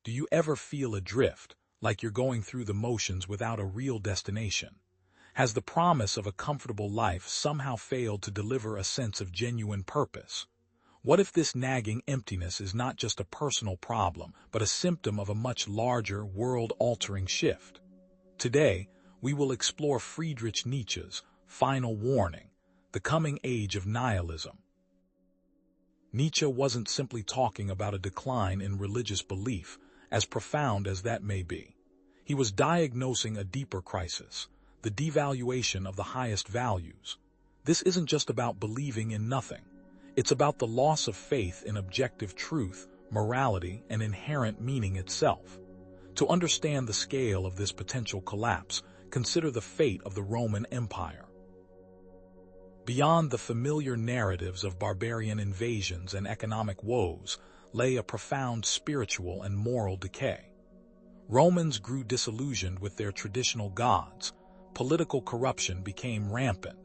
Do you ever feel adrift, like you're going through the motions without a real destination? Has the promise of a comfortable life somehow failed to deliver a sense of genuine purpose? What if this nagging emptiness is not just a personal problem, but a symptom of a much larger, world-altering shift? Today, we will explore Friedrich Nietzsche's final warning, the coming age of nihilism. Nietzsche wasn't simply talking about a decline in religious belief, as profound as that may be. He was diagnosing a deeper crisis, the devaluation of the highest values. This isn't just about believing in nothing. It's about the loss of faith in objective truth, morality, and inherent meaning itself. To understand the scale of this potential collapse, consider the fate of the Roman Empire. Beyond the familiar narratives of barbarian invasions and economic woes lay a profound spiritual and moral decay. Romans grew disillusioned with their traditional gods, political corruption became rampant,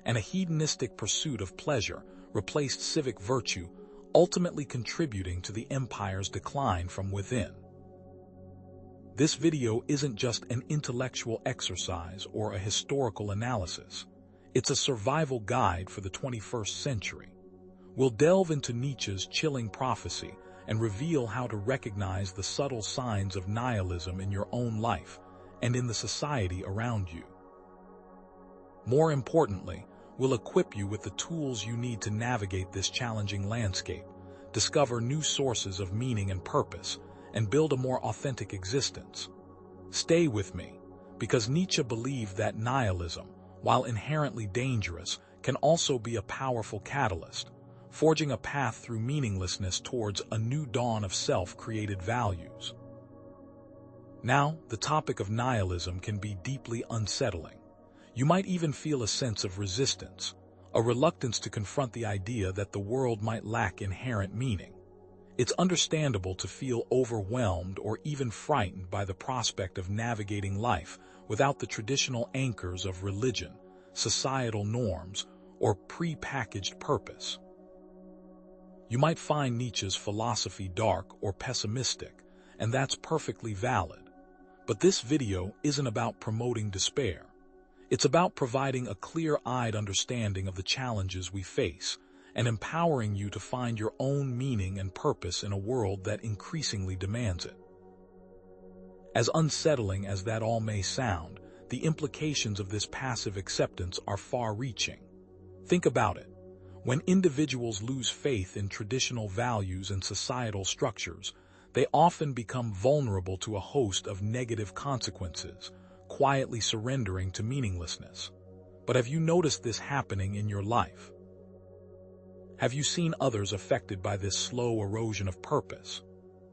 and a hedonistic pursuit of pleasure replaced civic virtue, ultimately contributing to the empire's decline from within. This video isn't just an intellectual exercise or a historical analysis. It's a survival guide for the 21st century. We'll delve into Nietzsche's chilling prophecy and reveal how to recognize the subtle signs of nihilism in your own life and in the society around you. More importantly, we'll equip you with the tools you need to navigate this challenging landscape, discover new sources of meaning and purpose, and build a more authentic existence. Stay with me, because Nietzsche believed that nihilism, while inherently dangerous, can also be a powerful catalyst, forging a path through meaninglessness towards a new dawn of self-created values. Now, the topic of nihilism can be deeply unsettling. You might even feel a sense of resistance, a reluctance to confront the idea that the world might lack inherent meaning. It's understandable to feel overwhelmed or even frightened by the prospect of navigating life without the traditional anchors of religion, societal norms, or pre-packaged purpose. You might find Nietzsche's philosophy dark or pessimistic, and that's perfectly valid. But this video isn't about promoting despair. It's about providing a clear-eyed understanding of the challenges we face and empowering you to find your own meaning and purpose in a world that increasingly demands it. As unsettling as that all may sound, the implications of this passive acceptance are far-reaching. Think about it. When individuals lose faith in traditional values and societal structures, they often become vulnerable to a host of negative consequences, quietly surrendering to meaninglessness. But have you noticed this happening in your life? Have you seen others affected by this slow erosion of purpose?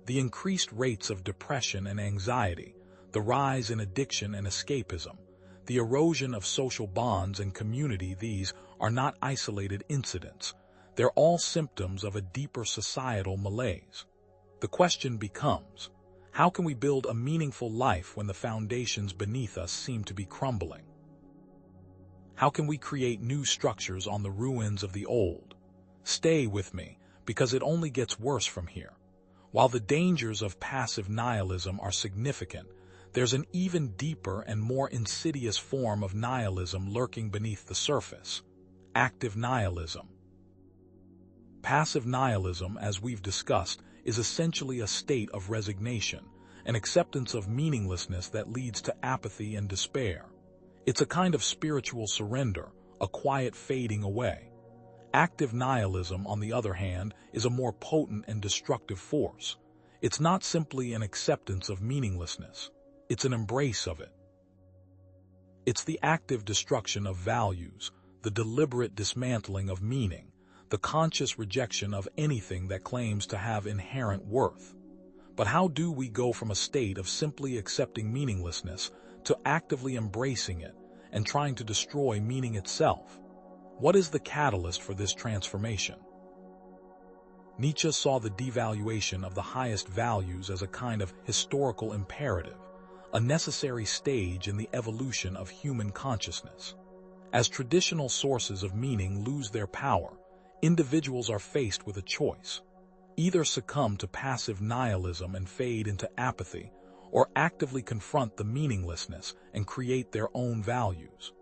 The increased rates of depression and anxiety, the rise in addiction and escapism, the erosion of social bonds and community, these are not isolated incidents. They're all symptoms of a deeper societal malaise. The question becomes, how can we build a meaningful life when the foundations beneath us seem to be crumbling? How can we create new structures on the ruins of the old? Stay with me, because it only gets worse from here. While the dangers of passive nihilism are significant, there's an even deeper and more insidious form of nihilism lurking beneath the surface: active nihilism. Passive nihilism, as we've discussed, is essentially a state of resignation, an acceptance of meaninglessness that leads to apathy and despair. It's a kind of spiritual surrender, a quiet fading away. Active nihilism, on the other hand, is a more potent and destructive force. It's not simply an acceptance of meaninglessness. It's an embrace of it. It's the active destruction of values, the deliberate dismantling of meaning, the conscious rejection of anything that claims to have inherent worth. But how do we go from a state of simply accepting meaninglessness to actively embracing it and trying to destroy meaning itself? What is the catalyst for this transformation? Nietzsche saw the devaluation of the highest values as a kind of historical imperative, a necessary stage in the evolution of human consciousness. As traditional sources of meaning lose their power, individuals are faced with a choice: either succumb to passive nihilism and fade into apathy, or actively confront the meaninglessness and create their own values.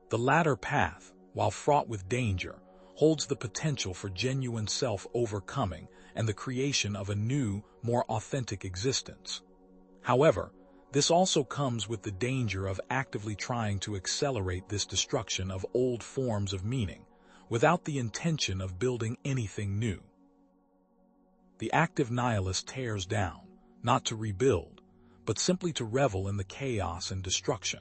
The latter path, while fraught with danger, holds the potential for genuine self-overcoming and the creation of a new, more authentic existence. However, this also comes with the danger of actively trying to accelerate this destruction of old forms of meaning, without the intention of building anything new. The active nihilist tears down, not to rebuild, but simply to revel in the chaos and destruction.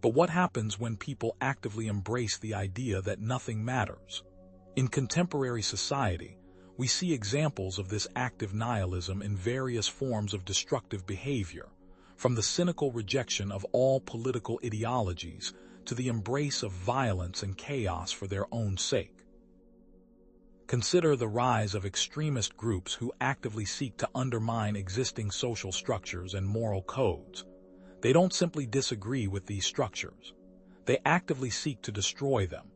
But what happens when people actively embrace the idea that nothing matters? In contemporary society, we see examples of this active nihilism in various forms of destructive behavior, from the cynical rejection of all political ideologies to the embrace of violence and chaos for their own sake. Consider the rise of extremist groups who actively seek to undermine existing social structures and moral codes. They don't simply disagree with these structures. They actively seek to destroy them,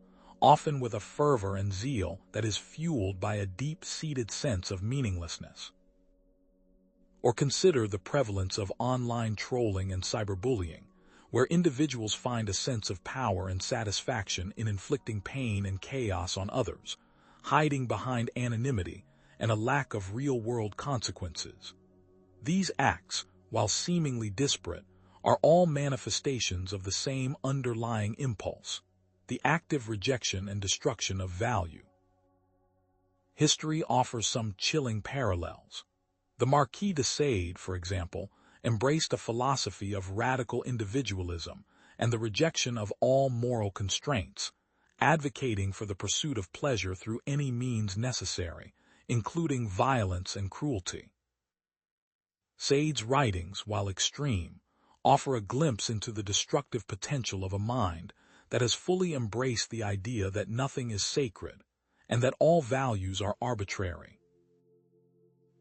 often with a fervor and zeal that is fueled by a deep-seated sense of meaninglessness. Or consider the prevalence of online trolling and cyberbullying, where individuals find a sense of power and satisfaction in inflicting pain and chaos on others, hiding behind anonymity and a lack of real-world consequences. These acts, while seemingly disparate, are all manifestations of the same underlying impulse, the active rejection and destruction of value. History offers some chilling parallels. The Marquis de Sade, for example, embraced a philosophy of radical individualism and the rejection of all moral constraints, advocating for the pursuit of pleasure through any means necessary, including violence and cruelty. Sade's writings, while extreme, offer a glimpse into the destructive potential of a mind that has fully embraced the idea that nothing is sacred and that all values are arbitrary.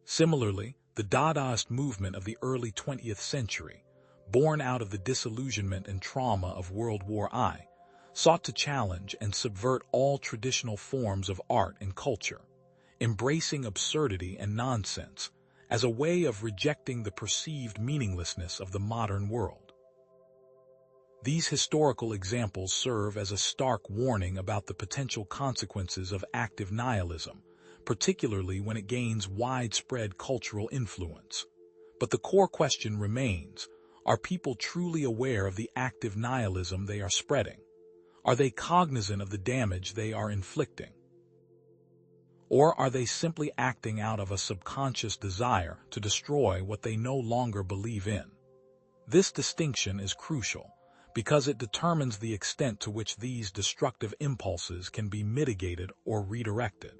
Similarly, the Dadaist movement of the early 20th century, born out of the disillusionment and trauma of World War I, sought to challenge and subvert all traditional forms of art and culture, embracing absurdity and nonsense as a way of rejecting the perceived meaninglessness of the modern world. These historical examples serve as a stark warning about the potential consequences of active nihilism, particularly when it gains widespread cultural influence. But the core question remains, are people truly aware of the active nihilism they are spreading? Are they cognizant of the damage they are inflicting? Or are they simply acting out of a subconscious desire to destroy what they no longer believe in? This distinction is crucial because it determines the extent to which these destructive impulses can be mitigated or redirected.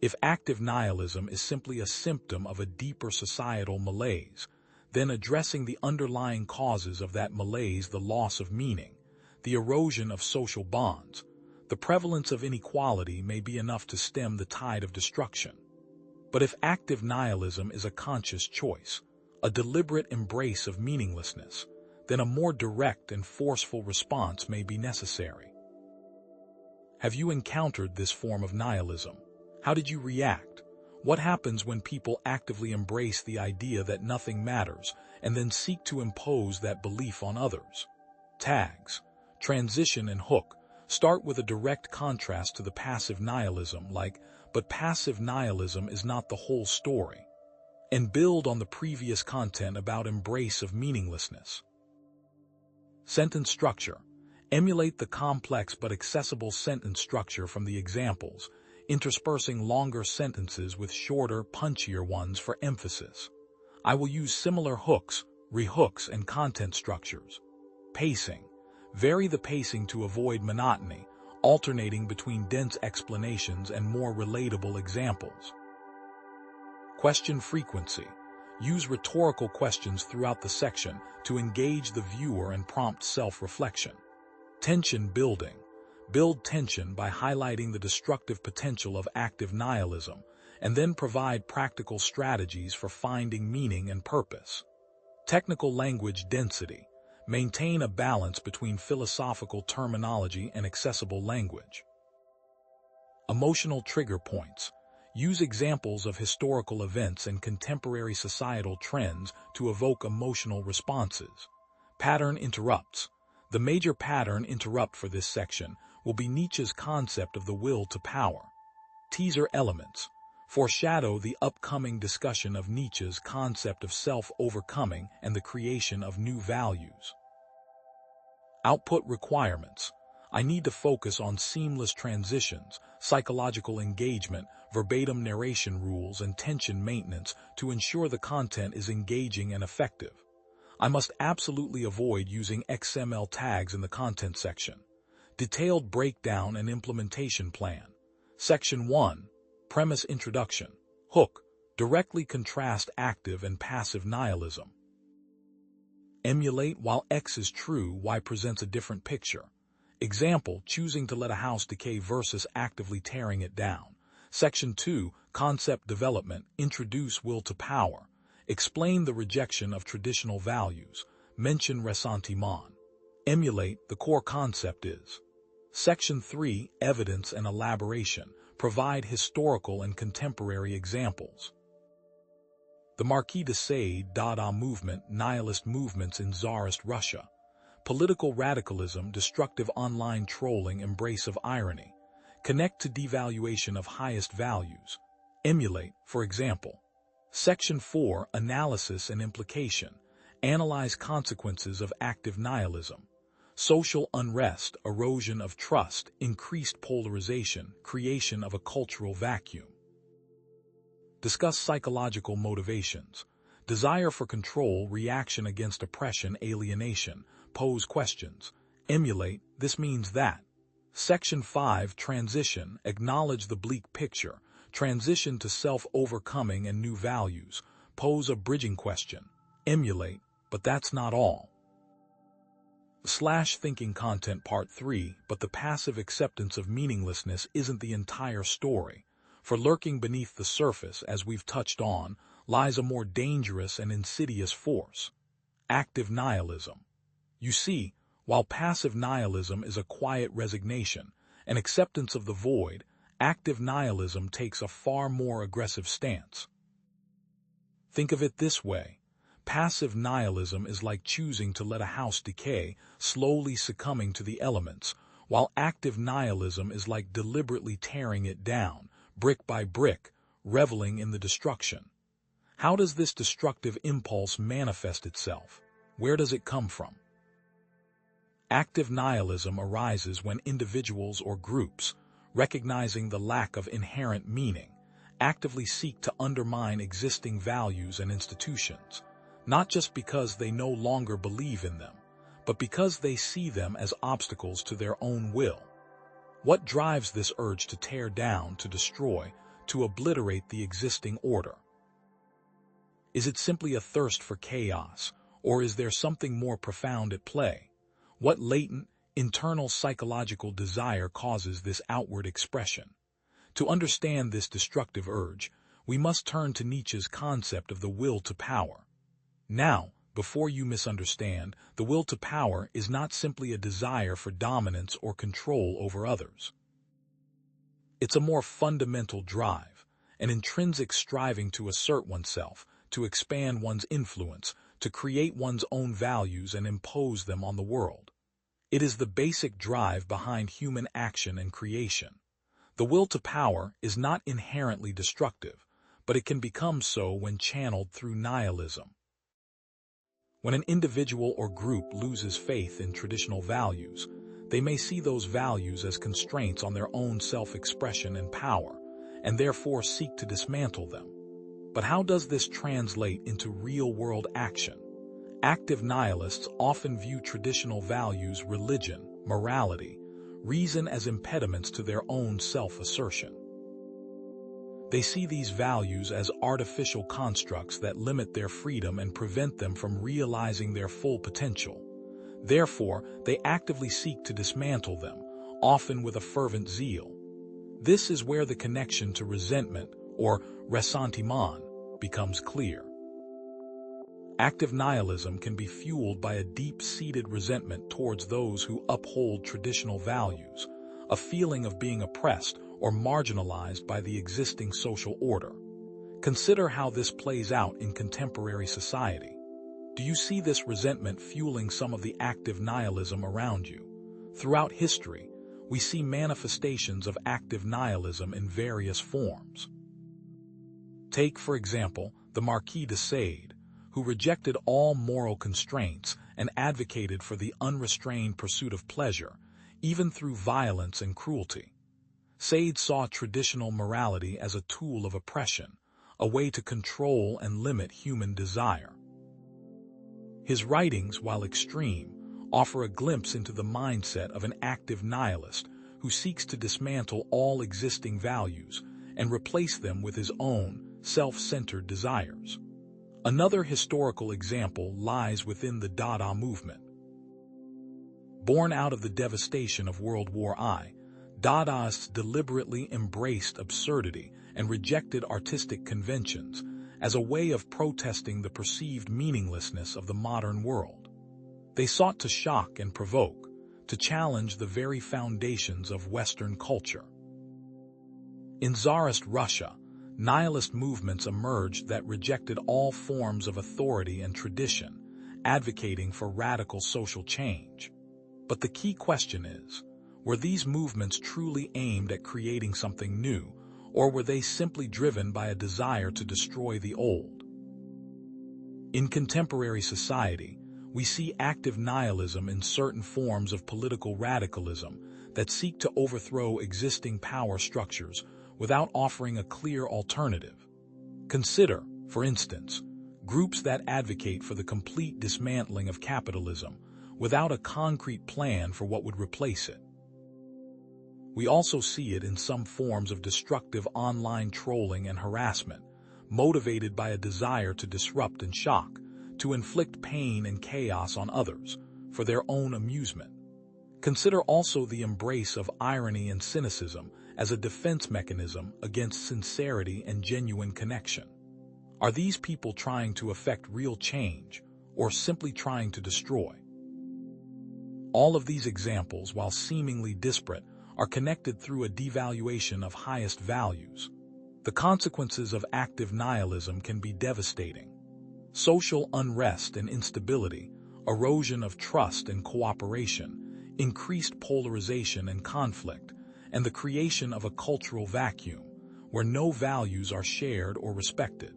If active nihilism is simply a symptom of a deeper societal malaise, then addressing the underlying causes of that malaise, the loss of meaning, the erosion of social bonds, the prevalence of inequality, may be enough to stem the tide of destruction. But if active nihilism is a conscious choice, a deliberate embrace of meaninglessness, then a more direct and forceful response may be necessary. Have you encountered this form of nihilism? How did you react? What happens when people actively embrace the idea that nothing matters and then seek to impose that belief on others? Tags, transition, and hook start with a direct contrast to the passive nihilism, but passive nihilism is not the whole story, and build on the previous content about embrace of meaninglessness. Sentence structure. Emulate the complex but accessible sentence structure from the examples, interspersing longer sentences with shorter, punchier ones for emphasis. I will use similar hooks, rehooks, and content structures. Pacing. Vary the pacing to avoid monotony, alternating between dense explanations and more relatable examples. Question frequency. Use rhetorical questions throughout the section to engage the viewer and prompt self-reflection. Tension building. Build tension by highlighting the destructive potential of active nihilism, and then provide practical strategies for finding meaning and purpose. Technical language density. Maintain a balance between philosophical terminology and accessible language. Emotional trigger points. Use examples of historical events and contemporary societal trends to evoke emotional responses. Pattern interrupts. The major pattern interrupt for this section will be Nietzsche's concept of the will to power. Teaser elements foreshadow the upcoming discussion of Nietzsche's concept of self-overcoming and the creation of new values. Output requirements. I need to focus on seamless transitions, psychological engagement, verbatim narration rules, and tension maintenance to ensure the content is engaging and effective. I must absolutely avoid using XML tags in the content section. Detailed breakdown and implementation plan. Section 1. Premise introduction. Hook. Directly contrast active and passive nihilism. Emulate while X is true, Y presents a different picture. Example, choosing to let a house decay versus actively tearing it down. Section 2. Concept development. Introduce will to power. Explain the rejection of traditional values. Mention ressentiment. Emulate, the core concept is. Section 3. Evidence and elaboration. Provide historical and contemporary examples. The Marquis de Sade, Dada movement, nihilist movements in Tsarist Russia. Political radicalism, destructive online trolling, embrace of irony. Connect to devaluation of highest values. Emulate, for example. Section 4. Analysis and implication. Analyze consequences of active nihilism. Social unrest, erosion of trust, increased polarization, creation of a cultural vacuum. Discuss psychological motivations. Desire for control, reaction against oppression, alienation. Pose questions. Emulate, this means that. Section 5. Transition. Acknowledge the bleak picture. Transition to self-overcoming and new values. Pose a bridging question. Emulate, but that's not all. Thinking content part 3, but the passive acceptance of meaninglessness isn't the entire story. For lurking beneath the surface, as we've touched on, lies a more dangerous and insidious force. Active nihilism. You see, while passive nihilism is a quiet resignation, an acceptance of the void, active nihilism takes a far more aggressive stance. Think of it this way. Passive nihilism is like choosing to let a house decay, slowly succumbing to the elements, while active nihilism is like deliberately tearing it down, brick by brick, reveling in the destruction. How does this destructive impulse manifest itself? Where does it come from? Active nihilism arises when individuals or groups, recognizing the lack of inherent meaning, actively seek to undermine existing values and institutions, not just because they no longer believe in them, but because they see them as obstacles to their own will. What drives this urge to tear down, to destroy, to obliterate the existing order? Is it simply a thirst for chaos, or is there something more profound at play? What latent, internal psychological desire causes this outward expression? To understand this destructive urge, we must turn to Nietzsche's concept of the will to power. Now, before you misunderstand, the will to power is not simply a desire for dominance or control over others. It's a more fundamental drive, an intrinsic striving to assert oneself, to expand one's influence, to create one's own values and impose them on the world. It is the basic drive behind human action and creation. The will to power is not inherently destructive, but it can become so when channeled through nihilism. When an individual or group loses faith in traditional values, they may see those values as constraints on their own self-expression and power, and therefore seek to dismantle them. But how does this translate into real-world action? Active nihilists often view traditional values, religion, morality, reason as impediments to their own self-assertion. They see these values as artificial constructs that limit their freedom and prevent them from realizing their full potential. Therefore, they actively seek to dismantle them, often with a fervent zeal. This is where the connection to resentment, or ressentiment, becomes clear. Active nihilism can be fueled by a deep-seated resentment towards those who uphold traditional values, a feeling of being oppressed or marginalized by the existing social order. Consider how this plays out in contemporary society. Do you see this resentment fueling some of the active nihilism around you? Throughout history, we see manifestations of active nihilism in various forms. Take, for example, the Marquis de Sade, who rejected all moral constraints and advocated for the unrestrained pursuit of pleasure, even through violence and cruelty. Sade saw traditional morality as a tool of oppression, a way to control and limit human desire. His writings, while extreme, offer a glimpse into the mindset of an active nihilist who seeks to dismantle all existing values and replace them with his own self-centered desires. Another historical example lies within the Dada movement. Born out of the devastation of World War I, Dadaists deliberately embraced absurdity and rejected artistic conventions as a way of protesting the perceived meaninglessness of the modern world. They sought to shock and provoke, to challenge the very foundations of Western culture. In Tsarist Russia, nihilist movements emerged that rejected all forms of authority and tradition, advocating for radical social change. But the key question is, were these movements truly aimed at creating something new, or were they simply driven by a desire to destroy the old? In contemporary society, we see active nihilism in certain forms of political radicalism that seek to overthrow existing power structures without offering a clear alternative. Consider, for instance, groups that advocate for the complete dismantling of capitalism without a concrete plan for what would replace it. We also see it in some forms of destructive online trolling and harassment, motivated by a desire to disrupt and shock, to inflict pain and chaos on others, for their own amusement. Consider also the embrace of irony and cynicism as a defense mechanism against sincerity and genuine connection. Are these people trying to effect real change, or simply trying to destroy? All of these examples, while seemingly disparate, are connected through a devaluation of highest values. The consequences of active nihilism can be devastating. Social unrest and instability, erosion of trust and cooperation, increased polarization and conflict, and the creation of a cultural vacuum where no values are shared or respected.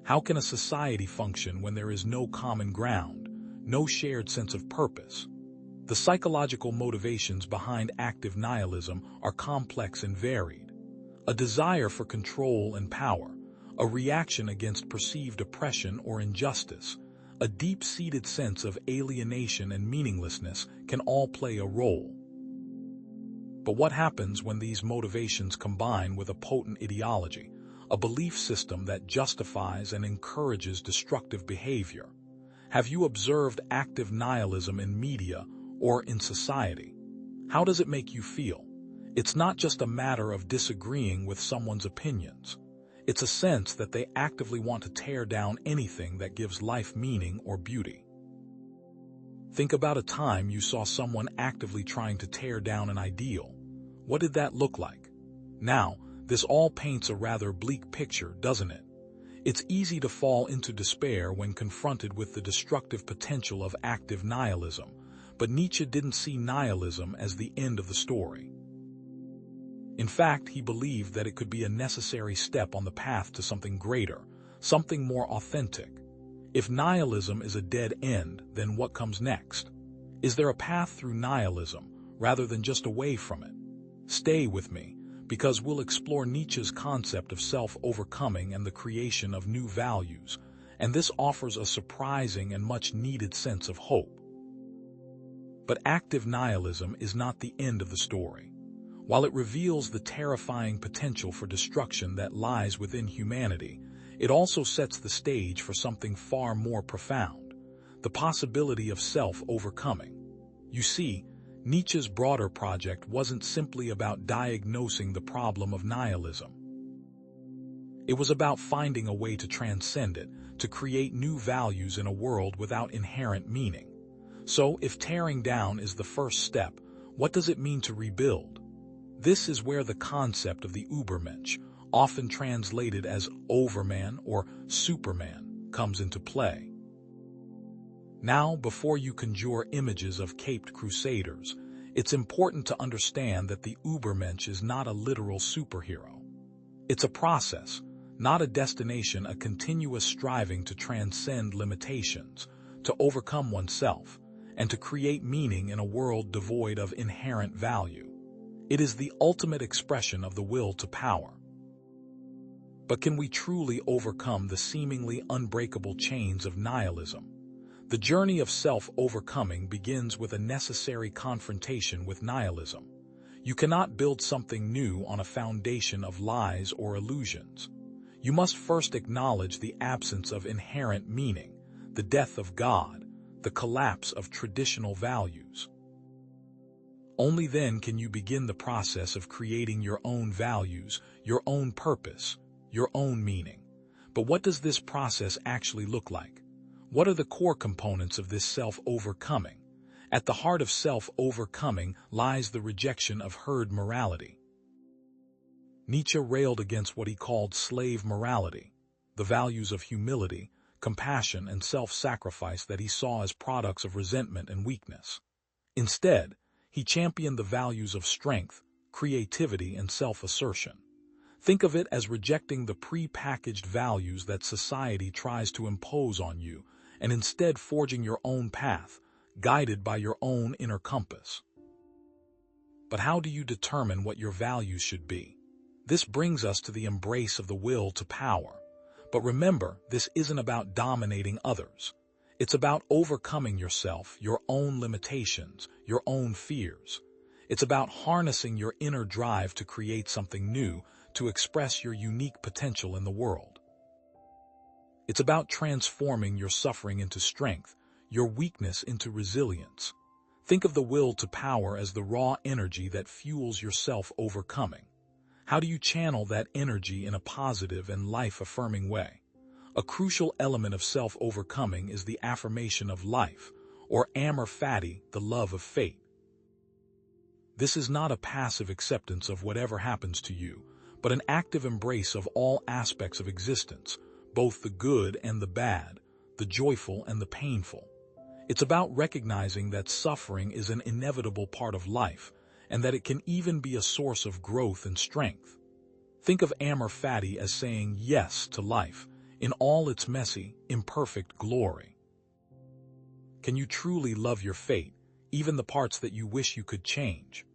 How can a society function when there is no common ground, no shared sense of purpose? The psychological motivations behind active nihilism are complex and varied. A desire for control and power, a reaction against perceived oppression or injustice, a deep-seated sense of alienation and meaninglessness can all play a role. But what happens when these motivations combine with a potent ideology, a belief system that justifies and encourages destructive behavior? Have you observed active nihilism in media or in society? How does it make you feel? It's not just a matter of disagreeing with someone's opinions. It's a sense that they actively want to tear down anything that gives life meaning or beauty. Think about a time you saw someone actively trying to tear down an ideal. What did that look like? Now, this all paints a rather bleak picture, doesn't it? It's easy to fall into despair when confronted with the destructive potential of active nihilism, but Nietzsche didn't see nihilism as the end of the story. In fact, he believed that it could be a necessary step on the path to something greater, something more authentic. If nihilism is a dead end, then what comes next? Is there a path through nihilism, rather than just away from it? Stay with me, because we'll explore Nietzsche's concept of self-overcoming and the creation of new values, and this offers a surprising and much-needed sense of hope. But active nihilism is not the end of the story. While it reveals the terrifying potential for destruction that lies within humanity, it also sets the stage for something far more profound, the possibility of self-overcoming. You see, Nietzsche's broader project wasn't simply about diagnosing the problem of nihilism. It was about finding a way to transcend it, to create new values in a world without inherent meaning. So, if tearing down is the first step, what does it mean to rebuild? This is where the concept of the Übermensch, often translated as overman or superman, comes into play. Now, before you conjure images of caped crusaders, it's important to understand that the Übermensch is not a literal superhero. It's a process, not a destination, a continuous striving to transcend limitations, to overcome oneself, and to create meaning in a world devoid of inherent value. It is the ultimate expression of the will to power. But can we truly overcome the seemingly unbreakable chains of nihilism? The journey of self-overcoming begins with a necessary confrontation with nihilism. You cannot build something new on a foundation of lies or illusions. You must first acknowledge the absence of inherent meaning, the death of God, the collapse of traditional values. Only then can you begin the process of creating your own values, your own purpose, your own meaning. But what does this process actually look like? What are the core components of this self-overcoming? At the heart of self-overcoming lies the rejection of herd morality. Nietzsche railed against what he called slave morality, the values of humility, compassion, and self-sacrifice that he saw as products of resentment and weakness. Instead, he championed the values of strength, creativity, and self-assertion. Think of it as rejecting the pre-packaged values that society tries to impose on you, and instead forging your own path, guided by your own inner compass. But how do you determine what your values should be? This brings us to the embrace of the will to power. But remember, this isn't about dominating others. It's about overcoming yourself, your own limitations, your own fears. It's about harnessing your inner drive to create something new, to express your unique potential in the world. It's about transforming your suffering into strength, your weakness into resilience. Think of the will to power as the raw energy that fuels your self-overcoming. How do you channel that energy in a positive and life-affirming way? A crucial element of self-overcoming is the affirmation of life, or amor fati, the love of fate. This is not a passive acceptance of whatever happens to you, but an active embrace of all aspects of existence, both the good and the bad, the joyful and the painful. It's about recognizing that suffering is an inevitable part of life, and that it can even be a source of growth and strength. Think of amor fati as saying yes to life, in all its messy, imperfect glory. Can you truly love your fate, even the parts that you wish you could change?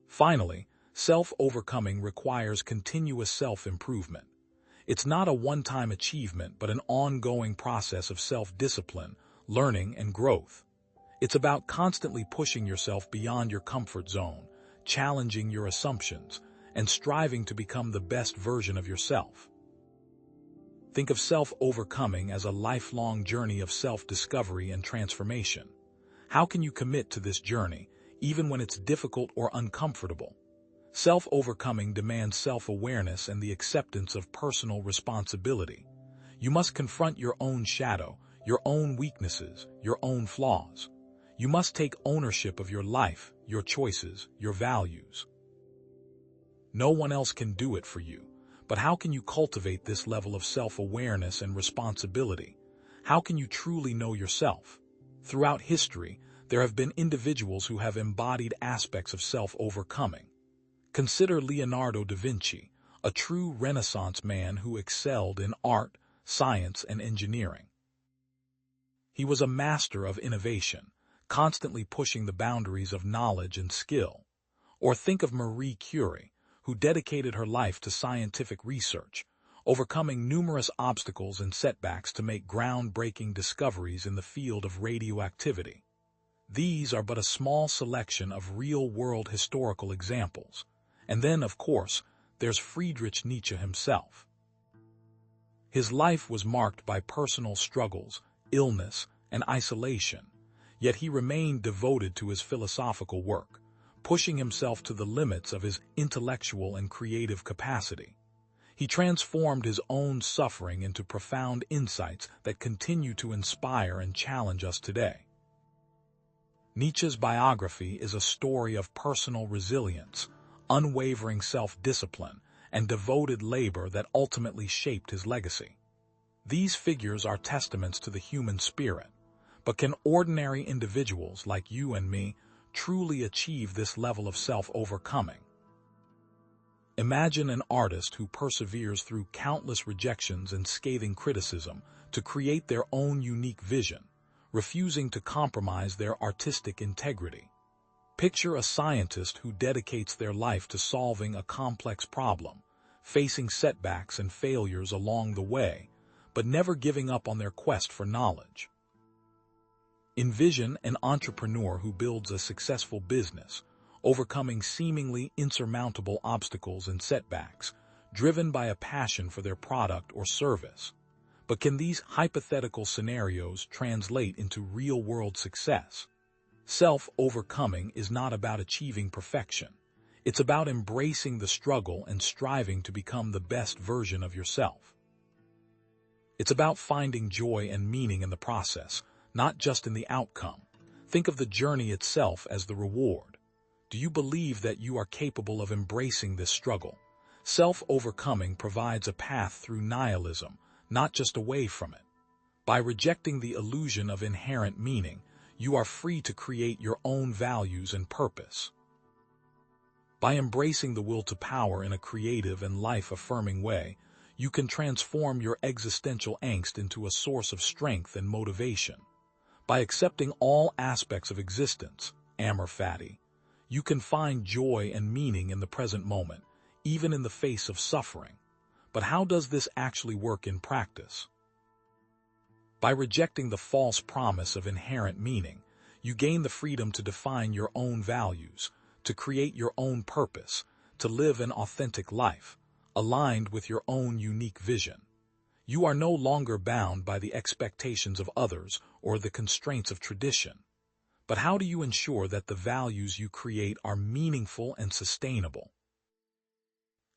Finally, self-overcoming requires continuous self-improvement. It's not a one-time achievement, but an ongoing process of self-discipline, learning, and growth. It's about constantly pushing yourself beyond your comfort zone, challenging your assumptions, and striving to become the best version of yourself. Think of self-overcoming as a lifelong journey of self-discovery and transformation. How can you commit to this journey, even when it's difficult or uncomfortable? Self-overcoming demands self-awareness and the acceptance of personal responsibility. You must confront your own shadow, your own weaknesses, your own flaws. You must take ownership of your life, your choices, your values. No one else can do it for you, but how can you cultivate this level of self-awareness and responsibility? How can you truly know yourself? Throughout history, there have been individuals who have embodied aspects of self-overcoming. Consider Leonardo da Vinci, a true Renaissance man who excelled in art, science, and engineering. He was a master of innovation, constantly pushing the boundaries of knowledge and skill. Or think of Marie Curie, who dedicated her life to scientific research, overcoming numerous obstacles and setbacks to make groundbreaking discoveries in the field of radioactivity. These are but a small selection of real-world historical examples. And then, of course, there's Friedrich Nietzsche himself. His life was marked by personal struggles, illness, and isolation, yet he remained devoted to his philosophical work, pushing himself to the limits of his intellectual and creative capacity. He transformed his own suffering into profound insights that continue to inspire and challenge us today. Nietzsche's biography is a story of personal resilience, unwavering self-discipline, and devoted labor that ultimately shaped his legacy. These figures are testaments to the human spirit, but can ordinary individuals like you and me truly achieve this level of self-overcoming? Imagine an artist who perseveres through countless rejections and scathing criticism to create their own unique vision, refusing to compromise their artistic integrity. Picture a scientist who dedicates their life to solving a complex problem, facing setbacks and failures along the way, but never giving up on their quest for knowledge. Envision an entrepreneur who builds a successful business, overcoming seemingly insurmountable obstacles and setbacks, driven by a passion for their product or service. But can these hypothetical scenarios translate into real-world success? Self-overcoming is not about achieving perfection. It's about embracing the struggle and striving to become the best version of yourself. It's about finding joy and meaning in the process, not just in the outcome. Think of the journey itself as the reward. Do you believe that you are capable of embracing this struggle? Self-overcoming provides a path through nihilism, not just away from it. By rejecting the illusion of inherent meaning, you are free to create your own values and purpose. By embracing the will to power in a creative and life-affirming way, you can transform your existential angst into a source of strength and motivation. By accepting all aspects of existence, amor fati, you can find joy and meaning in the present moment, even in the face of suffering. But how does this actually work in practice? By rejecting the false promise of inherent meaning, you gain the freedom to define your own values, to create your own purpose, to live an authentic life, aligned with your own unique vision. You are no longer bound by the expectations of others or the constraints of tradition. But how do you ensure that the values you create are meaningful and sustainable?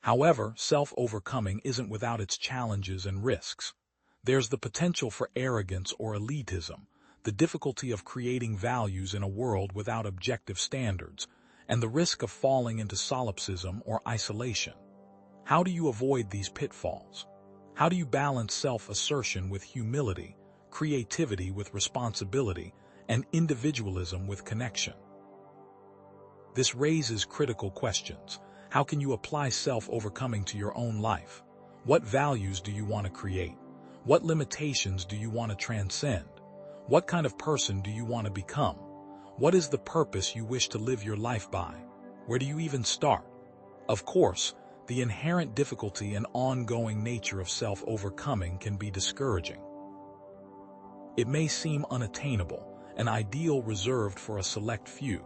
However, self-overcoming isn't without its challenges and risks. There's the potential for arrogance or elitism, the difficulty of creating values in a world without objective standards, and the risk of falling into solipsism or isolation. How do you avoid these pitfalls? How do you balance self-assertion with humility, creativity with responsibility, and individualism with connection? This raises critical questions. How can you apply self-overcoming to your own life? What values do you want to create? What limitations do you want to transcend? What kind of person do you want to become? What is the purpose you wish to live your life by? Where do you even start? Of course, the inherent difficulty and ongoing nature of self-overcoming can be discouraging. It may seem unattainable, an ideal reserved for a select few.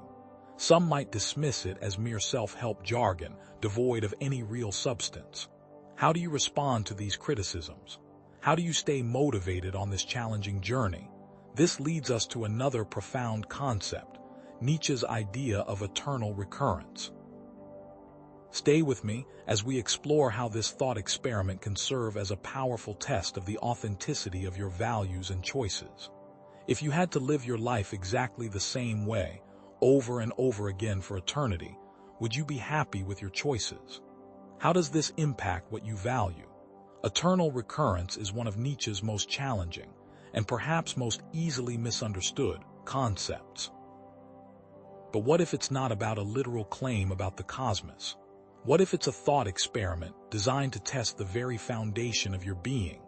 Some might dismiss it as mere self-help jargon, devoid of any real substance. How do you respond to these criticisms? How do you stay motivated on this challenging journey? This leads us to another profound concept, Nietzsche's idea of eternal recurrence. Stay with me as we explore how this thought experiment can serve as a powerful test of the authenticity of your values and choices. If you had to live your life exactly the same way, over and over again for eternity, would you be happy with your choices? How does this impact what you value? Eternal recurrence is one of Nietzsche's most challenging, and perhaps most easily misunderstood, concepts. But what if it's not about a literal claim about the cosmos? What if it's a thought experiment designed to test the very foundation of your being?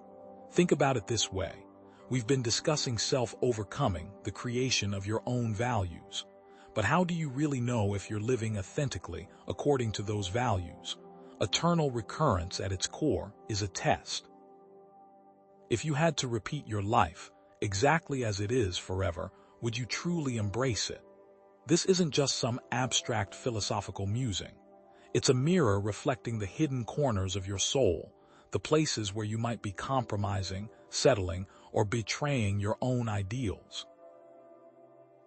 Think about it this way. We've been discussing self-overcoming, the creation of your own values. But how do you really know if you're living authentically according to those values? Eternal recurrence at its core is a test. If you had to repeat your life exactly as it is forever, would you truly embrace it? This isn't just some abstract philosophical musing. It's a mirror reflecting the hidden corners of your soul, the places where you might be compromising, settling, or betraying your own ideals.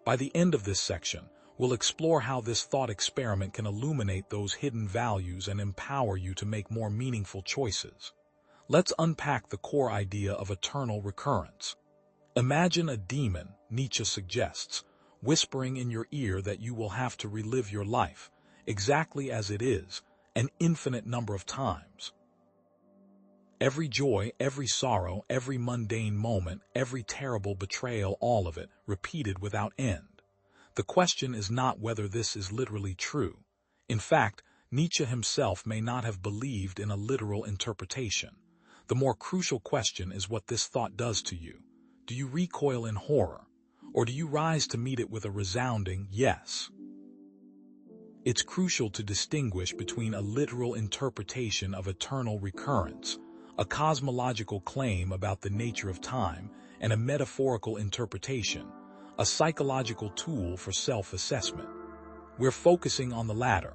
By the end of this section, we'll explore how this thought experiment can illuminate those hidden values and empower you to make more meaningful choices. Let's unpack the core idea of eternal recurrence. Imagine a demon, Nietzsche suggests, whispering in your ear that you will have to relive your life, exactly as it is, an infinite number of times. Every joy, every sorrow, every mundane moment, every terrible betrayal, all of it, repeated without end. The question is not whether this is literally true. In fact, Nietzsche himself may not have believed in a literal interpretation. The more crucial question is what this thought does to you. Do you recoil in horror, or do you rise to meet it with a resounding yes? It's crucial to distinguish between a literal interpretation of eternal recurrence, a cosmological claim about the nature of time, and a metaphorical interpretation, a psychological tool for self-assessment. We're focusing on the latter.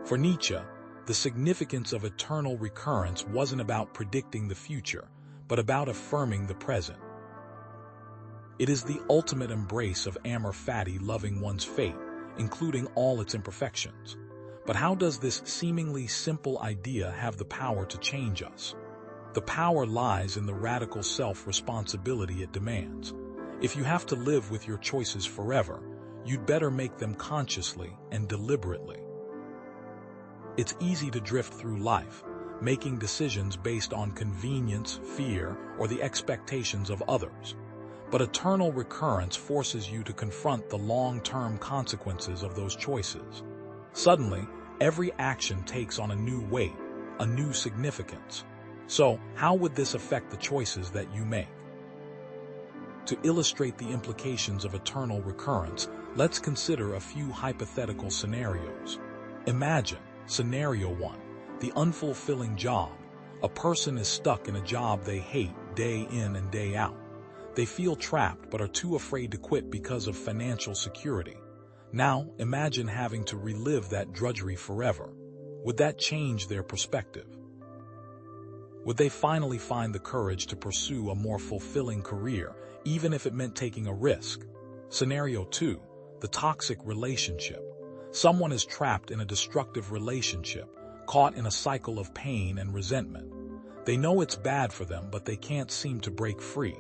For Nietzsche, the significance of eternal recurrence wasn't about predicting the future, but about affirming the present. It is the ultimate embrace of amor fati, loving one's fate, including all its imperfections. But how does this seemingly simple idea have the power to change us? The power lies in the radical self-responsibility it demands. If you have to live with your choices forever, you'd better make them consciously and deliberately. It's easy to drift through life, making decisions based on convenience, fear, or the expectations of others. But eternal recurrence forces you to confront the long-term consequences of those choices. Suddenly, every action takes on a new weight, a new significance. So, how would this affect the choices that you make? To illustrate the implications of eternal recurrence, let's consider a few hypothetical scenarios. Imagine, Scenario 1, the unfulfilling job. A person is stuck in a job they hate day in and day out. They feel trapped but are too afraid to quit because of financial security. Now, imagine having to relive that drudgery forever. Would that change their perspective? Would they finally find the courage to pursue a more fulfilling career, even if it meant taking a risk? Scenario 2, the toxic relationship. Someone is trapped in a destructive relationship, caught in a cycle of pain and resentment. They know it's bad for them, but they can't seem to break free.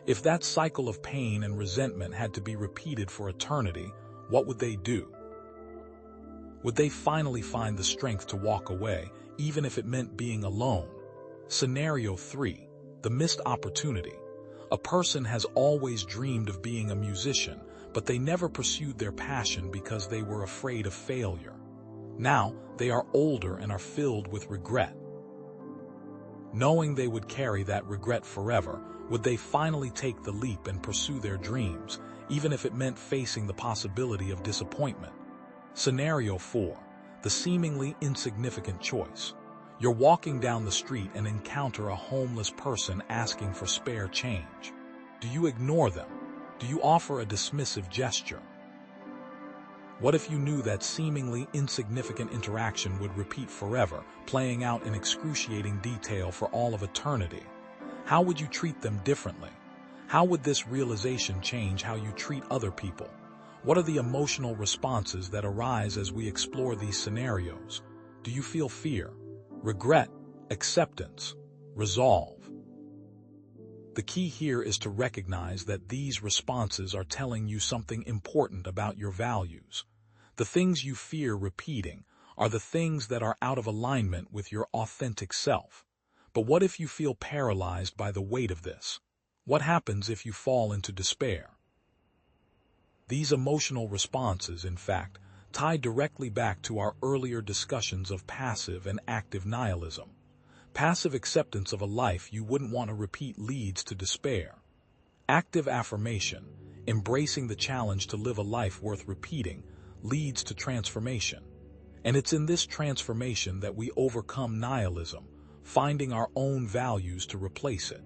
If that cycle of pain and resentment had to be repeated for eternity, what would they do? Would they finally find the strength to walk away, even if it meant being alone? Scenario 3, the missed opportunity. A person has always dreamed of being a musician, but they never pursued their passion because they were afraid of failure. Now, they are older and are filled with regret. Knowing they would carry that regret forever, would they finally take the leap and pursue their dreams, even if it meant facing the possibility of disappointment? Scenario 4, the seemingly insignificant choice. You're walking down the street and encounter a homeless person asking for spare change. Do you ignore them? Do you offer a dismissive gesture? What if you knew that seemingly insignificant interaction would repeat forever, playing out in excruciating detail for all of eternity? How would you treat them differently? How would this realization change how you treat other people? What are the emotional responses that arise as we explore these scenarios? Do you feel fear, regret, acceptance, resolve? The key here is to recognize that these responses are telling you something important about your values. The things you fear repeating are the things that are out of alignment with your authentic self. But what if you feel paralyzed by the weight of this? What happens if you fall into despair? These emotional responses, in fact, tie directly back to our earlier discussions of passive and active nihilism. Passive acceptance of a life you wouldn't want to repeat leads to despair. Active affirmation, embracing the challenge to live a life worth repeating, leads to transformation. And it's in this transformation that we overcome nihilism, finding our own values to replace it.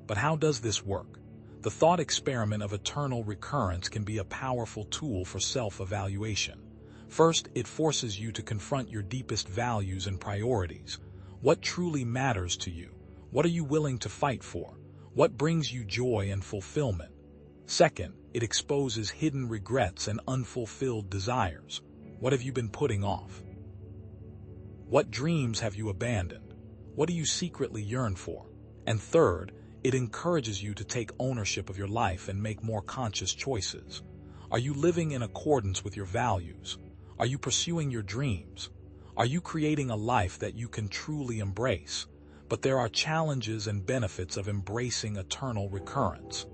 But how does this work? The thought experiment of eternal recurrence can be a powerful tool for self-evaluation. First, it forces you to confront your deepest values and priorities. What truly matters to you? What are you willing to fight for? What brings you joy and fulfillment? Second, it exposes hidden regrets and unfulfilled desires. What have you been putting off? What dreams have you abandoned? What do you secretly yearn for? And third, it encourages you to take ownership of your life and make more conscious choices. Are you living in accordance with your values? Are you pursuing your dreams? Are you creating a life that you can truly embrace? But there are challenges and benefits of embracing eternal recurrence.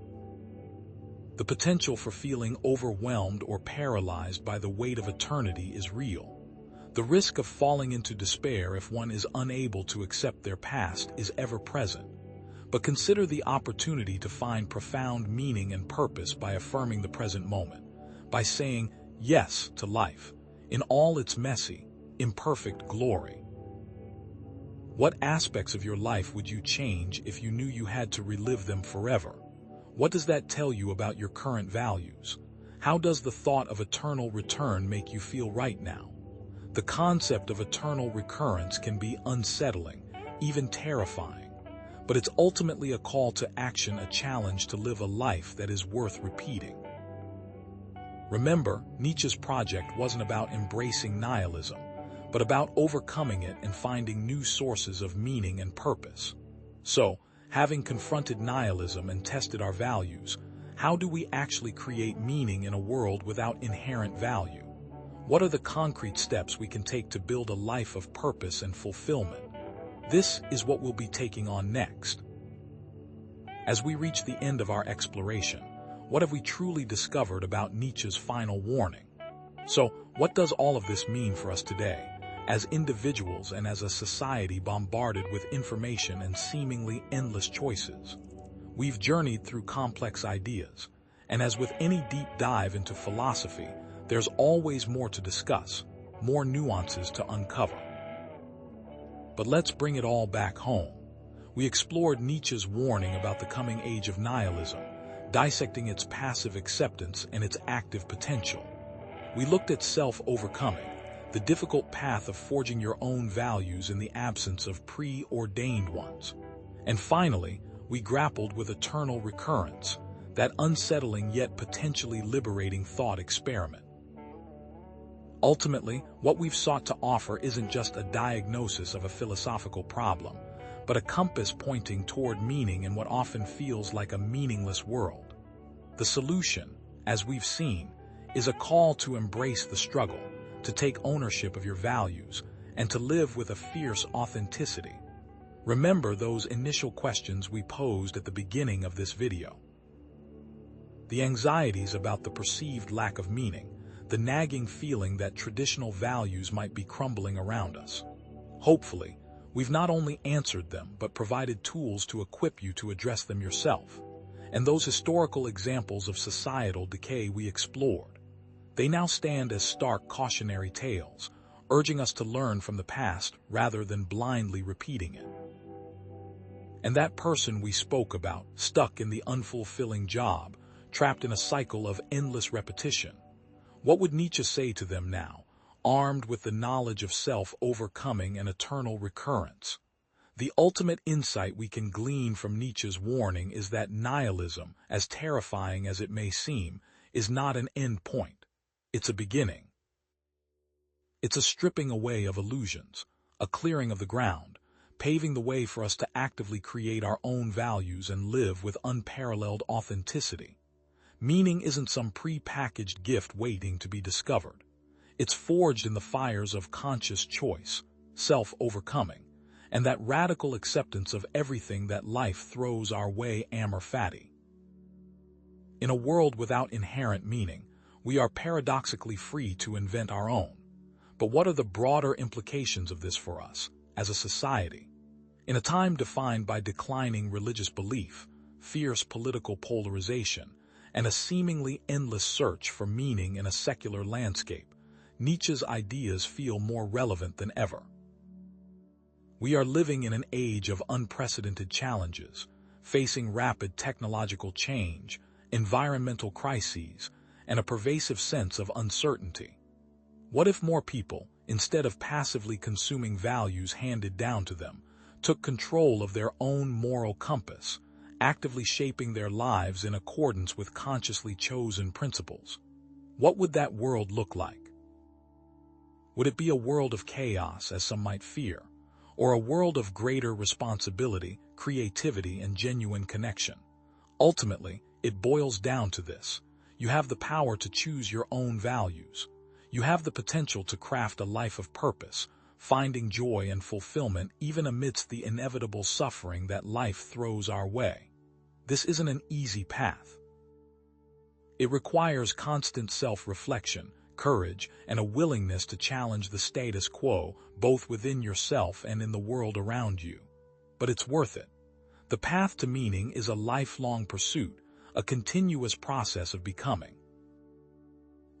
The potential for feeling overwhelmed or paralyzed by the weight of eternity is real. The risk of falling into despair if one is unable to accept their past is ever present. But consider the opportunity to find profound meaning and purpose by affirming the present moment, by saying yes to life, in all its messy, imperfect glory. What aspects of your life would you change if you knew you had to relive them forever? What does that tell you about your current values? How does the thought of eternal return make you feel right now? The concept of eternal recurrence can be unsettling, even terrifying, but it's ultimately a call to action, a challenge to live a life that is worth repeating. Remember, Nietzsche's project wasn't about embracing nihilism, but about overcoming it and finding new sources of meaning and purpose. So, having confronted nihilism and tested our values, how do we actually create meaning in a world without inherent value? What are the concrete steps we can take to build a life of purpose and fulfillment? This is what we'll be taking on next. As we reach the end of our exploration, what have we truly discovered about Nietzsche's final warning? So, what does all of this mean for us today, as individuals and as a society bombarded with information and seemingly endless choices? We've journeyed through complex ideas, and as with any deep dive into philosophy, there's always more to discuss, more nuances to uncover. But let's bring it all back home. We explored Nietzsche's warning about the coming age of nihilism, dissecting its passive acceptance and its active potential. We looked at self-overcoming, the difficult path of forging your own values in the absence of preordained ones. And finally, we grappled with eternal recurrence, that unsettling yet potentially liberating thought experiment. Ultimately, what we've sought to offer isn't just a diagnosis of a philosophical problem, but a compass pointing toward meaning in what often feels like a meaningless world. The solution, as we've seen, is a call to embrace the struggle, to take ownership of your values, and to live with a fierce authenticity. Remember those initial questions we posed at the beginning of this video. The anxieties about the perceived lack of meaning, the nagging feeling that traditional values might be crumbling around us. Hopefully, we've not only answered them, but provided tools to equip you to address them yourself. And those historical examples of societal decay we explored, they now stand as stark cautionary tales, urging us to learn from the past rather than blindly repeating it. And that person we spoke about, stuck in the unfulfilling job, trapped in a cycle of endless repetition, what would Nietzsche say to them now, armed with the knowledge of self-overcoming and eternal recurrence? The ultimate insight we can glean from Nietzsche's warning is that nihilism, as terrifying as it may seem, is not an end point. It's a beginning. It's a stripping away of illusions, a clearing of the ground, paving the way for us to actively create our own values and live with unparalleled authenticity. Meaning isn't some pre-packaged gift waiting to be discovered. It's forged in the fires of conscious choice, self-overcoming, and that radical acceptance of everything that life throws our way, amor fati. In a world without inherent meaning, we are paradoxically free to invent our own. But what are the broader implications of this for us, as a society? In a time defined by declining religious belief, fierce political polarization, and a seemingly endless search for meaning in a secular landscape, Nietzsche's ideas feel more relevant than ever. We are living in an age of unprecedented challenges, facing rapid technological change, environmental crises, and a pervasive sense of uncertainty. What if more people, instead of passively consuming values handed down to them, took control of their own moral compass, actively shaping their lives in accordance with consciously chosen principles? What would that world look like? Would it be a world of chaos, as some might fear, or a world of greater responsibility, creativity, and genuine connection? Ultimately, it boils down to this. You have the power to choose your own values. You have the potential to craft a life of purpose, finding joy and fulfillment even amidst the inevitable suffering that life throws our way. This isn't an easy path. It requires constant self-reflection, courage, and a willingness to challenge the status quo, both within yourself and in the world around you. But it's worth it. The path to meaning is a lifelong pursuit, a continuous process of becoming.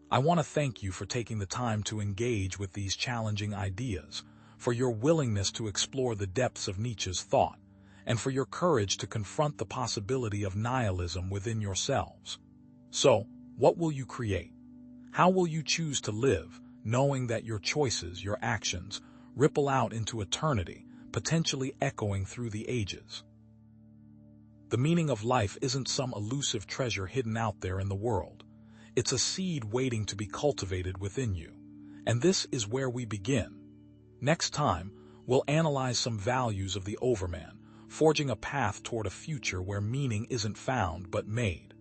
I want to thank you for taking the time to engage with these challenging ideas, for your willingness to explore the depths of Nietzsche's thought, and for your courage to confront the possibility of nihilism within yourselves. So, what will you create? How will you choose to live, knowing that your choices, your actions, ripple out into eternity, potentially echoing through the ages? The meaning of life isn't some elusive treasure hidden out there in the world. It's a seed waiting to be cultivated within you. And this is where we begin. Next time, we'll analyze some values of the overman, forging a path toward a future where meaning isn't found but made.